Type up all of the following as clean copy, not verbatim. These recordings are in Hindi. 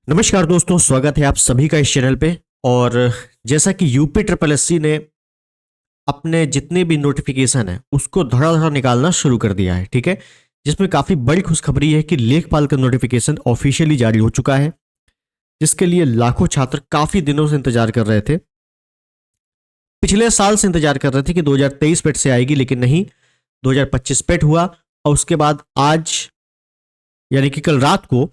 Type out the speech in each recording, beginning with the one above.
नमस्कार दोस्तों, स्वागत है आप सभी का इस चैनल पे। और जैसा कि यूपी ट्रिपल एससी ने अपने जितने भी नोटिफिकेशन है उसको धड़ाधड़ निकालना शुरू कर दिया है, ठीक है। जिसमें काफ़ी बड़ी खुशखबरी है कि लेखपाल का नोटिफिकेशन ऑफिशियली जारी हो चुका है, जिसके लिए लाखों छात्र काफ़ी दिनों से इंतजार कर रहे थे। पिछले साल से इंतजार कर रहे थे कि 2023 पेट से आएगी, लेकिन नहीं, 2025 पेट हुआ। और उसके बाद आज यानी कि कल रात को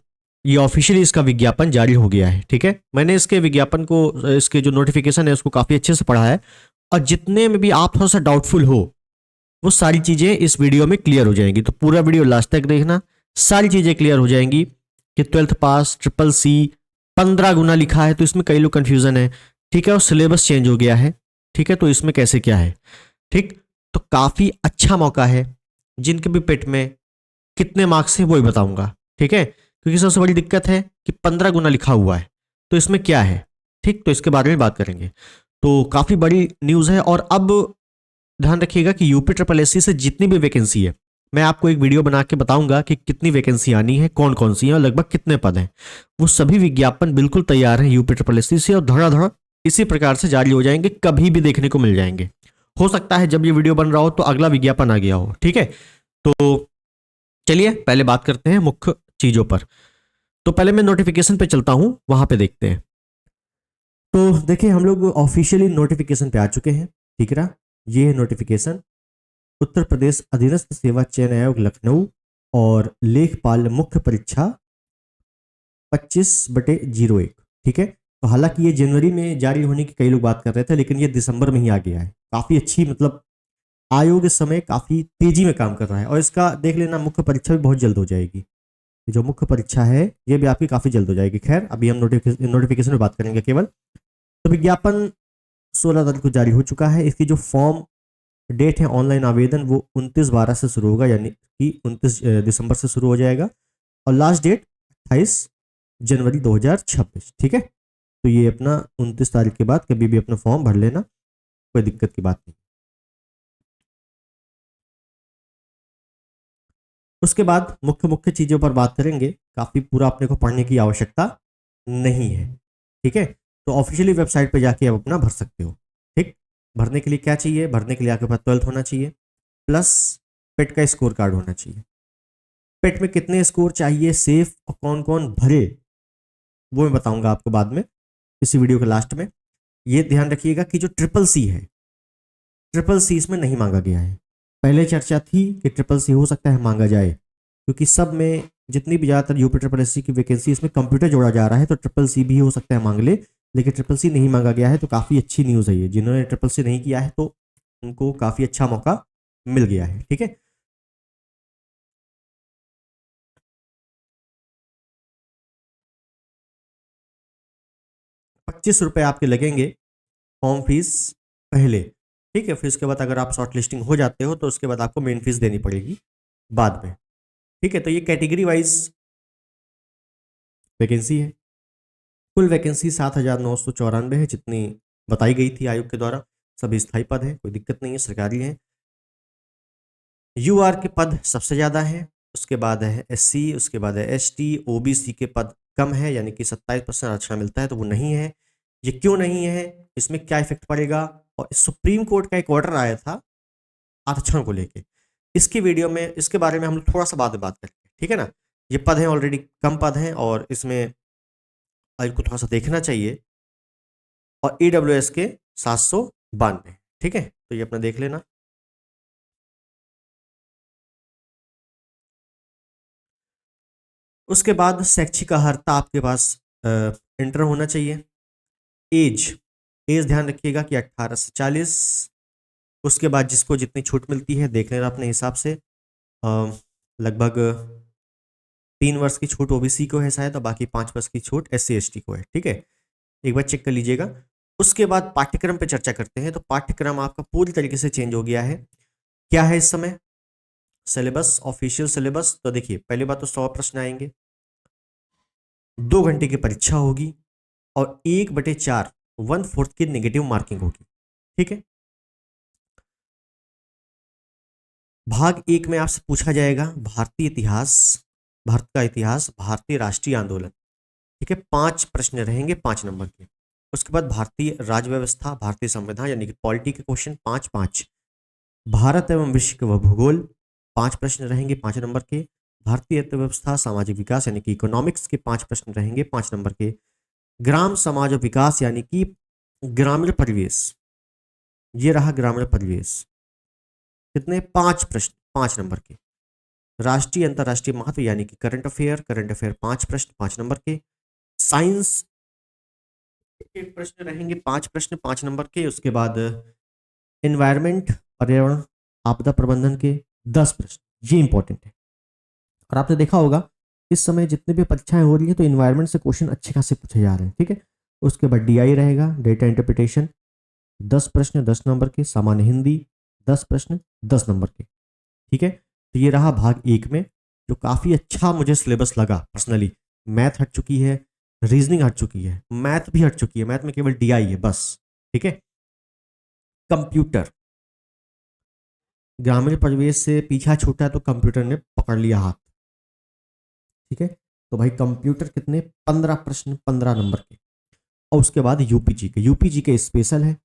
ये ऑफिशियली इसका विज्ञापन जारी हो गया है, ठीक है। मैंने इसके विज्ञापन को, इसके जो नोटिफिकेशन है उसको काफ़ी अच्छे से पढ़ा है। और जितने में भी आप थोड़ा सा डाउटफुल हो वो सारी चीज़ें इस वीडियो में क्लियर हो जाएंगी, तो पूरा वीडियो लास्ट तक देखना। सारी चीज़ें क्लियर हो जाएंगी कि 12th पास ट्रिपल सी 15 गुना लिखा है, तो इसमें कई लोग कन्फ्यूज़न है, ठीक है। और सिलेबस चेंज हो गया है, ठीक है। तो इसमें कैसे क्या है, ठीक। तो काफ़ी अच्छा मौका है। जिनके भी पेट में कितने मार्क्स हैं वो ही बताऊंगा, ठीक है। क्योंकि सबसे बड़ी दिक्कत है कि 15 गुना लिखा हुआ है, तो इसमें क्या है, ठीक। तो इसके बारे में बात करेंगे। तो काफ़ी बड़ी न्यूज़ है। और अब ध्यान रखिएगा कि यूपी ट्रिपल एससी से जितनी भी वैकेंसी है, मैं आपको एक वीडियो बना के बताऊंगा कि कितनी वैकेंसी आनी है, कौन कौन सी है और लगभग कितने पद हैं। वो सभी विज्ञापन बिल्कुल तैयार हैं यूपी ट्रिपल एससी से, और धड़ाधड़ इसी प्रकार से जारी हो जाएंगे, कभी भी देखने को मिल जाएंगे। हो सकता है जब ये वीडियो बन रहा हो तो अगला विज्ञापन आ गया हो, ठीक है। तो चलिए पहले बात करते हैं मुख्य चीजों पर। तो पहले मैं नोटिफिकेशन पे चलता हूं, वहां पे देखते हैं। तो देखिए, हम लोग ऑफिशियली नोटिफिकेशन पे आ चुके हैं, ठीक है ना। ये है नोटिफिकेशन, उत्तर प्रदेश अधीनस्थ सेवा चयन आयोग लखनऊ, और लेखपाल मुख्य परीक्षा 25/01, ठीक है। तो हालांकि ये जनवरी में जारी होने की कई लोग बात कर रहे थे, लेकिन ये दिसंबर में ही आ गया है। काफी अच्छी, मतलब आयोग इस समय काफी तेजी में काम कर रहा है। और इसका देख लेना, मुख्य परीक्षा भी बहुत जल्द हो जाएगी। जो मुख्य परीक्षा है ये भी आपकी काफी जल्द हो जाएगी। खैर, अभी हम नोटिफिकेशन में बात करेंगे केवल। तो विज्ञापन 16 तारीख को जारी हो चुका है। इसकी जो फॉर्म डेट है ऑनलाइन आवेदन, वो 29/12 से शुरू होगा, यानी कि 29 दिसंबर से शुरू हो जाएगा। और लास्ट डेट 28 जनवरी 2026, ठीक है। तो ये अपना 29 तारीख के बाद कभी भी अपना फॉर्म भर लेना, कोई दिक्कत की बात नहीं। उसके बाद मुख्य मुख्य चीजों पर बात करेंगे। काफी पूरा अपने को पढ़ने की आवश्यकता नहीं है, ठीक है। तो ऑफिशियली वेबसाइट पे जाके आप अपना भर सकते हो, ठीक। भरने के लिए क्या चाहिए, भरने के लिए आपके पास 12th होना चाहिए, प्लस पेट का स्कोर कार्ड होना चाहिए। पेट में कितने स्कोर चाहिए सेफ और कौन कौन भरे, वो मैं बताऊंगा आपको बाद में, इसी वीडियो के लास्ट में। ये ध्यान रखिएगा कि जो ट्रिपल सी है, ट्रिपल सी इसमें नहीं मांगा गया है। पहले चर्चा थी कि ट्रिपल सी हो सकता है मांगा जाए, क्योंकि सब में जितनी भी ज़्यादातर यूपी ट्रिपल एस सी की वैकेंसी इसमें कंप्यूटर जोड़ा जा रहा है, तो ट्रिपल सी भी हो सकता है मांग ले। लेकिन ट्रिपल सी नहीं मांगा गया है, तो काफ़ी अच्छी न्यूज़ है ये। जिन्होंने ट्रिपल सी नहीं किया है तो उनको काफ़ी अच्छा मौका मिल गया है, ठीक है। 25 रुपये आपके लगेंगे फॉर्म फीस पहले, ठीक है। फिर उसके बाद अगर आप शॉर्ट लिस्टिंग हो जाते हो तो उसके बाद आपको मेन फीस देनी पड़ेगी बाद में, ठीक है। तो ये कैटेगरी वाइज वैकेंसी है। कुल वैकेंसी 7,994 है, जितनी बताई गई थी आयोग के द्वारा। सभी स्थायी पद हैं, कोई दिक्कत नहीं है, सरकारी है। यूआर के पद सबसे ज़्यादा है, उसके बाद है एससी, उसके बाद है एसटी, ओबीसी के पद कम है, यानी कि 27% आरक्षण मिलता है, तो वो नहीं है। ये क्यों नहीं है, इसमें क्या इफेक्ट पड़ेगा। और सुप्रीम कोर्ट का एक ऑर्डर आया था आरक्षण को लेके, इसकी वीडियो में इसके बारे में हम लोग थोड़ा सा बाद में बात करेंगे, ठीक है ना। ये पद हैं ऑलरेडी, कम पद हैं, और इसमें आयोग को थोड़ा सा देखना चाहिए। और ईडब्ल्यूएस के 792, ठीक है। तो ये अपना देख लेना। उसके बाद शैक्षिक अर्हता आपके पास इंटर होना चाहिए। एज एज ध्यान रखिएगा कि 18 से 40। उसके बाद जिसको जितनी छूट मिलती है देख लेना अपने हिसाब से। लगभग 3 वर्ष की छूट ओबीसी को है शायद, और बाकी 5 वर्ष की छूट एससी एसटी को है, ठीक है। एक बार चेक कर लीजिएगा। उसके बाद पाठ्यक्रम पे चर्चा करते हैं। तो पाठ्यक्रम आपका पूरी तरीके से चेंज हो गया है। क्या है इस समय सिलेबस, ऑफिशियल सिलेबस। तो देखिए, पहली बात तो 100 प्रश्न आएंगे, 2 घंटे की परीक्षा होगी, और 1/4 1/4 की नेगेटिव मार्किंग होगी, ठीक है। भाग 1 में आपसे पूछा जाएगा भारतीय इतिहास, भारत का इतिहास, भारतीय राष्ट्रीय आंदोलन, ठीक है, 5 प्रश्न रहेंगे 5 नंबर के। उसके बाद भारतीय राज्य व्यवस्था, भारतीय संविधान यानी कि पॉलिटी के क्वेश्चन 5-5। भारत एवं विश्व व भूगोल 5 प्रश्न रहेंगे 5 नंबर के। भारतीय अर्थव्यवस्था, सामाजिक विकास यानी कि इकोनॉमिक्स के 5 प्रश्न रहेंगे 5 नंबर के। ग्राम समाज और विकास यानी कि ग्रामीण परिवेश, ये रहा ग्रामीण परिवेश, कितने 5 प्रश्न 5 नंबर के। राष्ट्रीय अंतरराष्ट्रीय महत्व यानी कि करंट अफेयर 5 प्रश्न 5 नंबर के। साइंस के प्रश्न रहेंगे 5 प्रश्न 5 नंबर के। उसके बाद एनवायरमेंट, पर्यावरण, आपदा प्रबंधन के 10 प्रश्न, ये इंपॉर्टेंट है। और आपने देखा होगा इस समय जितने भी परीक्षाएं हो रही है तो इन्वायरमेंट से क्वेश्चन अच्छे खासे पूछे जा रहे हैं, ठीक है। उसके बाद डीआई रहेगा, डेटा इंटरप्रिटेशन, 10 प्रश्न 10 नंबर के। सामान्य हिंदी 10 प्रश्न 10 नंबर के, ठीक है। तो ये रहा भाग 1 में, जो काफी अच्छा मुझे सिलेबस लगा पर्सनली। मैथ हट चुकी है, रीजनिंग हट चुकी है, मैथ भी हट चुकी है, मैथ में केवल डीआई है बस, ठीक है। कंप्यूटर, ग्रामीण परिवेश से पीछा छूटा तो कंप्यूटर ने पकड़ लिया हाथ, ठीक है। तो भाई कंप्यूटर कितने 15 प्रश्न 15 नंबर के। और उसके बाद यूपी जी के स्पेशल है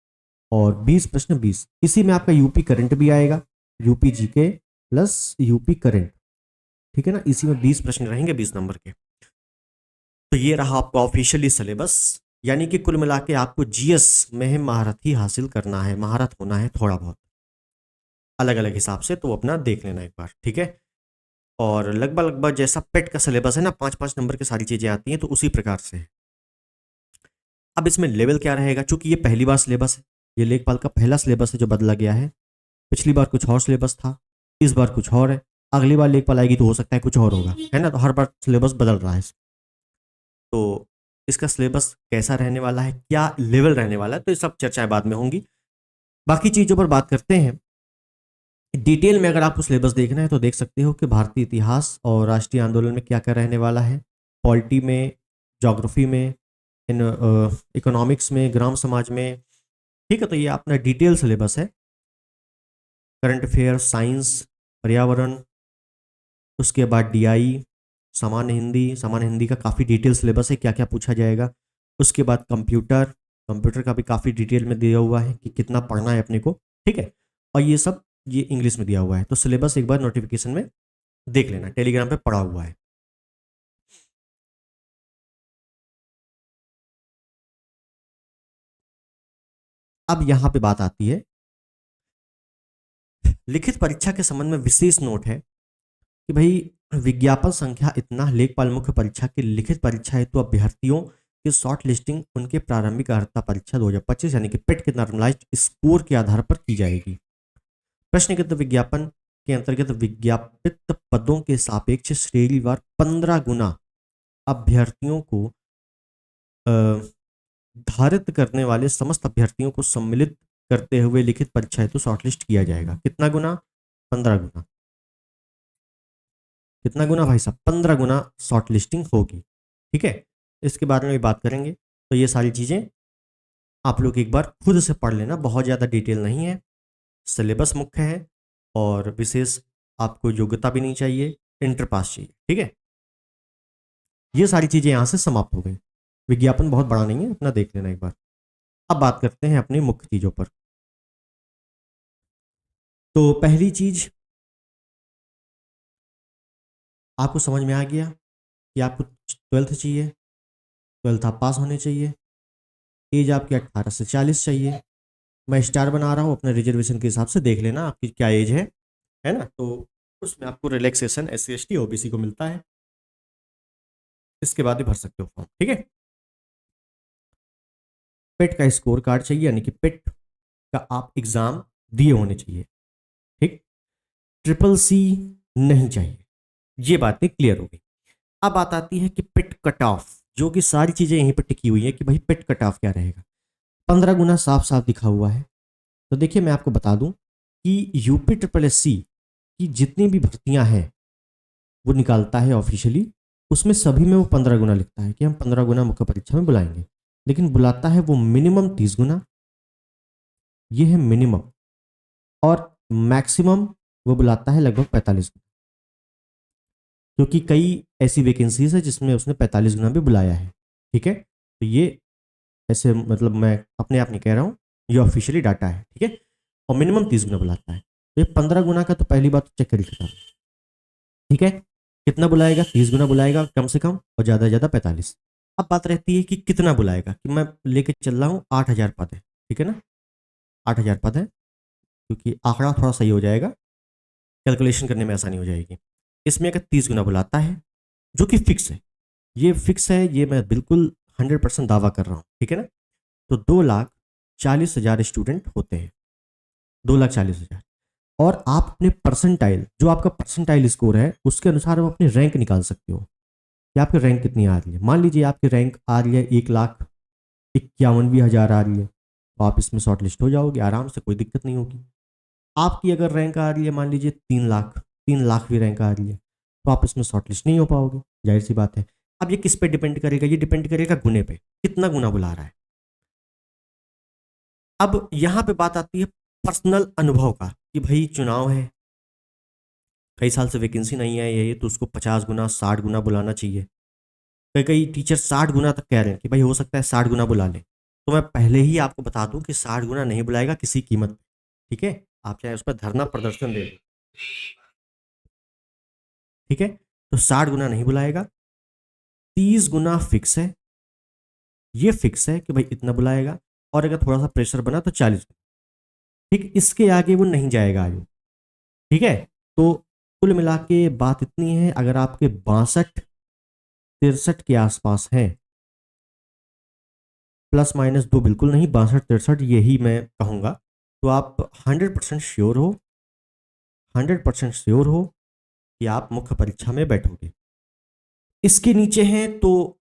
और 20 प्रश्न 20, इसी में आपका यूपी करंट भी आएगा, यूपी जी के प्लस यूपी करंट, ठीक है ना। इसी में 20 प्रश्न रहेंगे 20 नंबर के। तो ये रहा आपका ऑफिशियली सिलेबस, यानी कि कुल मिला के आपको जीएस में महारत ही हासिल करना है, महारत होना है थोड़ा बहुत, अलग अलग हिसाब से, तो अपना देख लेना एक बार, ठीक है। और लगभग लगभग जैसा पेट का सिलेबस है ना, 5-5 नंबर की सारी चीजें आती हैं, तो उसी प्रकार से है। अब इसमें लेवल क्या रहेगा, चूंकि ये पहली बार सिलेबस है, ये लेखपाल का पहला सिलेबस है जो बदला गया है। पिछली बार कुछ और सिलेबस था, इस बार कुछ और है, अगली बार लेखपाल आएगी तो हो सकता है कुछ और होगा, है ना। तो हर बार सिलेबस बदल रहा है। तो इसका सिलेबस कैसा रहने वाला है, क्या लेवल रहने वाला है, तो ये सब चर्चाएं बाद में होंगी। बाकी चीजों पर बात करते हैं डिटेल में। अगर आपको सिलेबस देखना है तो देख सकते हो कि भारतीय इतिहास और राष्ट्रीय आंदोलन में क्या क्या रहने वाला है, पॉलिटी में, ज्योग्राफी में, इन इकोनॉमिक्स में, ग्राम समाज में, ठीक है। तो ये अपना डिटेल सिलेबस है। करंट अफेयर, साइंस, पर्यावरण, उसके बाद डीआई, सामान्य हिंदी का काफ़ी डिटेल सिलेबस है, क्या क्या पूछा जाएगा। उसके बाद कंप्यूटर का भी काफ़ी डिटेल में दिया हुआ है कि कितना पढ़ना है अपने को, ठीक है। और ये सब ये इंग्लिश में दिया हुआ है, तो सिलेबस एक बार नोटिफिकेशन में देख लेना, टेलीग्राम पे पड़ा हुआ है। अब यहां पे बात आती है लिखित परीक्षा के संबंध में विशेष नोट है कि भाई विज्ञापन संख्या इतना, लेखपाल मुख्य परीक्षा की लिखित परीक्षा हेतु तो अभ्यर्थियों की शॉर्ट लिस्टिंग उनके प्रारंभिक अर्हता परीक्षा 2025 यानी कि पेट के नॉर्मलाइज्ड स्कोर के आधार पर की जाएगी। प्रश्नगत विज्ञापन के अंतर्गत विज्ञापित पदों के सापेक्ष श्रेणीवार 15 गुना अभ्यर्थियों को धारित करने वाले समस्त अभ्यर्थियों को सम्मिलित करते हुए लिखित परीक्षा हेतु शॉर्टलिस्ट किया जाएगा। कितना गुना, 15 गुना। कितना गुना भाई साहब, 15 गुना शॉर्ट लिस्टिंग होगी, ठीक है। इसके बारे में भी बात करेंगे। तो ये सारी चीजें आप लोग एक बार खुद से पढ़ लेना, बहुत ज्यादा डिटेल नहीं है, सिलेबस मुख्य है और विशेष आपको योग्यता भी नहीं चाहिए, इंटर पास चाहिए, ठीक है। ये सारी चीजें यहां से समाप्त हो गई। विज्ञापन बहुत बड़ा नहीं है, अपना देख लेना एक बार। अब बात करते हैं अपनी मुख्य चीजों पर। तो पहली चीज आपको समझ में आ गया कि आपको 12th चाहिए, 12th आप पास होने चाहिए, एज आपकी 18 से 40 चाहिए। मैं स्टार बना रहा हूँ, अपने रिजर्वेशन के हिसाब से देख लेना आपकी क्या एज है ना। तो उसमें आपको रिलैक्सेशन SC ST OBC को मिलता है, इसके बाद ही भर सकते हो फॉर्म, ठीक है। पेट का स्कोर कार्ड चाहिए, यानी कि पेट का आप एग्जाम दिए होने चाहिए, ठीक। CCC नहीं चाहिए, ये बातें क्लियर हो गई। अब बात आती है कि पेट कट ऑफ, जो कि सारी चीजें यहीं पर टिकी हुई है कि भाई पेट कट ऑफ क्या रहेगा। 15 गुना साफ साफ दिखा हुआ है। तो देखिए मैं आपको बता दूं कि UP SSC की जितनी भी भर्तियां हैं वो निकालता है ऑफिशियली, उसमें सभी में वो 15 गुना लिखता है कि हम 15 गुना मुख्य परीक्षा में बुलाएंगे, लेकिन बुलाता है वो मिनिमम 30 गुना, ये है मिनिमम, और मैक्सिमम वो बुलाता है लगभग 45 गुना, क्योंकि कई ऐसी वैकेंसीज है जिसमें उसने 45 गुना भी बुलाया है। ठीक है, तो ये ऐसे मतलब मैं अपने आप नहीं कह रहा हूँ, ये ऑफिशियली डाटा है, ठीक है। और मिनिमम 30 गुना बुलाता है, तो ये 15 गुना का तो पहली बात चेक कर लेता, ठीक है। कितना बुलाएगा, 30 गुना बुलाएगा कम से कम, और ज़्यादा से ज़्यादा 45। अब बात रहती है कि कितना बुलाएगा, कि मैं लेके चल रहा हूँ 8,000 पद है, ठीक है ना, 8,000 पद है, क्योंकि आंकड़ा थोड़ा सही हो जाएगा, कैलकुलेशन करने में आसानी हो जाएगी। इसमें अगर 30 गुना बुलाता है, जो कि फिक्स है, ये फिक्स है, ये मैं बिल्कुल 100% दावा कर रहा हूँ, ठीक है ना। तो 2,40,000 स्टूडेंट होते हैं, 2,40,000। और आप अपने परसेंटाइल, जो आपका परसेंटाइल स्कोर है, उसके अनुसार आप अपनी रैंक निकाल सकते हो कि आपकी रैंक कितनी आ रही है। मान लीजिए आपकी रैंक आ रही है 1,51,000 आ रही है, तो आप इसमें शॉर्ट लिस्ट हो जाओगे आराम से, कोई दिक्कत नहीं होगी। आपकी अगर रैंक आ रही है मान लीजिए 3,00,000, 3,00,000 भी रैंक आ रही है, तो आप इसमें शॉर्ट लिस्ट नहीं हो पाओगे, जाहिर सी बात है। अब ये किस पे डिपेंड करेगा, ये डिपेंड करेगा गुने पे, कितना गुना बुला रहा है। अब यहाँ पे बात आती है पर्सनल अनुभव का, कि भाई चुनाव है, कई साल से वैकेंसी नहीं है ये, तो उसको 50 गुना 60 गुना बुलाना चाहिए। कई कई टीचर 60 गुना तक कह रहे हैं कि भाई हो सकता है 60 गुना बुला ले, तो मैं पहले ही आपको बता दूं कि 60 गुना नहीं बुलाएगा किसी कीमत पे, ठीक है। आप चाहे उस पर धरना प्रदर्शन दे दो, ठीक है। तो 60 गुना नहीं बुलाएगा, 30 गुना फिक्स है, ये फिक्स है कि भाई इतना बुलाएगा। और अगर थोड़ा सा प्रेशर बना तो 40 गुना, ठीक, इसके आगे वो नहीं जाएगा आगे, ठीक है। तो कुल मिला के बात इतनी है, अगर आपके 62-63 के आसपास हैं, प्लस माइनस 2 बिल्कुल नहीं, 62-63 यही मैं कहूँगा, तो आप 100% श्योर हो, 100% श्योर हो कि आप मुख्य परीक्षा में बैठोगे। इसके नीचे हैं तो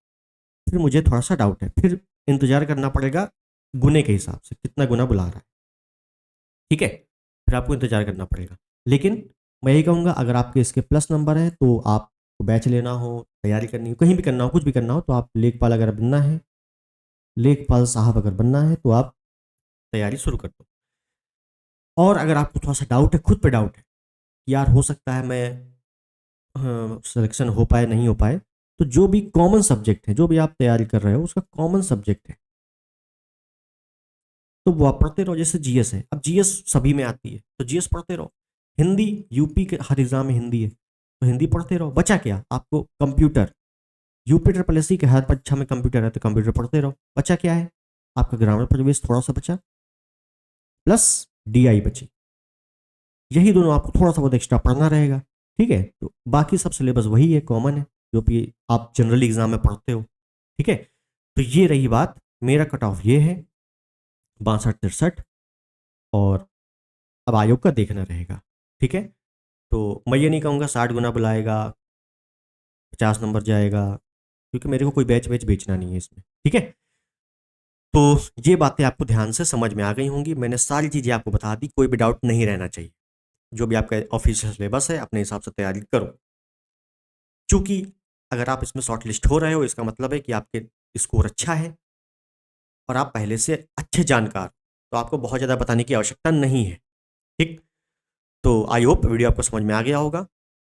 फिर मुझे थोड़ा सा डाउट है, फिर इंतजार करना पड़ेगा गुने के हिसाब से, कितना गुना बुला रहा है, ठीक है। फिर आपको इंतजार करना पड़ेगा। लेकिन मैं यही कहूँगा, अगर आपके इसके प्लस नंबर है, तो आपको बैच लेना हो, तैयारी करनी हो, कहीं भी करना हो, कुछ भी करना हो, तो आप लेखपाल अगर बनना है, लेखपाल साहब अगर बनना है, तो आप तैयारी शुरू कर दो। और अगर आपको थोड़ा सा डाउट है, खुद पे डाउट है कि यार हो सकता है मैं सिलेक्शन हो पाए नहीं हो पाए, तो जो भी कॉमन सब्जेक्ट है, जो भी आप तैयारी कर रहे हो उसका कॉमन सब्जेक्ट है, तो वो आप पढ़ते रहो। जैसे जीएस है, अब जीएस सभी में आती है, तो जीएस पढ़ते रहो। हिंदी, यूपी के हर एग्जाम में हिंदी है, तो हिंदी पढ़ते रहो। बचा क्या आपको, कंप्यूटर, यूपी ट्रिपल एससी के हर परीक्षा में कंप्यूटर है, तो कंप्यूटर पढ़ते रहो। बचा क्या है, आपका ग्रामीण प्रवेश थोड़ा सा बचा, प्लस डीआई बची, यही दोनों आपको थोड़ा सा बहुत एक्स्ट्रा पढ़ना रहेगा, ठीक है। तो बाकी सब सिलेबस वही है, कॉमन है, जो भी आप जनरल एग्जाम में पढ़ते हो, ठीक है। तो ये रही बात, मेरा कट ऑफ ये है 62-63, और अब आयोग का देखना रहेगा, ठीक है। तो मैं ये नहीं कहूँगा 60 गुना बुलाएगा, 50 नंबर जाएगा, क्योंकि मेरे को कोई बैच बैच बेचना नहीं है इसमें, ठीक है। तो ये बातें आपको ध्यान से समझ में आ गई होंगी, मैंने सारी चीज़ें आपको बता दी, कोई भी डाउट नहीं रहना चाहिए। जो भी आपका ऑफिशियल सिलेबस है अपने हिसाब से तैयारी करो, चूंकि अगर आप इसमें शॉर्ट लिस्ट हो रहे हो, इसका मतलब है कि आपके स्कोर अच्छा है और आप पहले से अच्छे जानकार, तो आपको बहुत ज़्यादा बताने की आवश्यकता नहीं है, ठीक। तो आई होप वीडियो आपको समझ में आ गया होगा,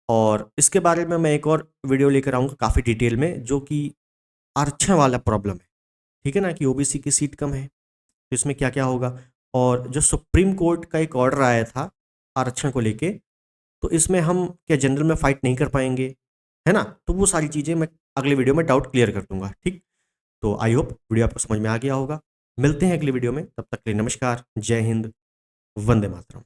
और इसके बारे में मैं एक और वीडियो लेकर आऊँगा काफ़ी डिटेल में, जो कि आरक्षण वाला प्रॉब्लम है, ठीक है ना, कि ओबीसी की सीट कम है, तो इसमें क्या क्या होगा। और जो सुप्रीम कोर्ट का एक ऑर्डर आया था आरक्षण को लेके, तो इसमें हम क्या जनरल में फाइट नहीं कर पाएंगे, है ना। तो वो सारी चीज़ें मैं अगले वीडियो में डाउट क्लियर कर दूंगा, ठीक। तो आई होप वीडियो आपको समझ में आ गया होगा। मिलते हैं अगले वीडियो में, तब तक के लिए नमस्कार, जय हिंद, वंदे मातरम।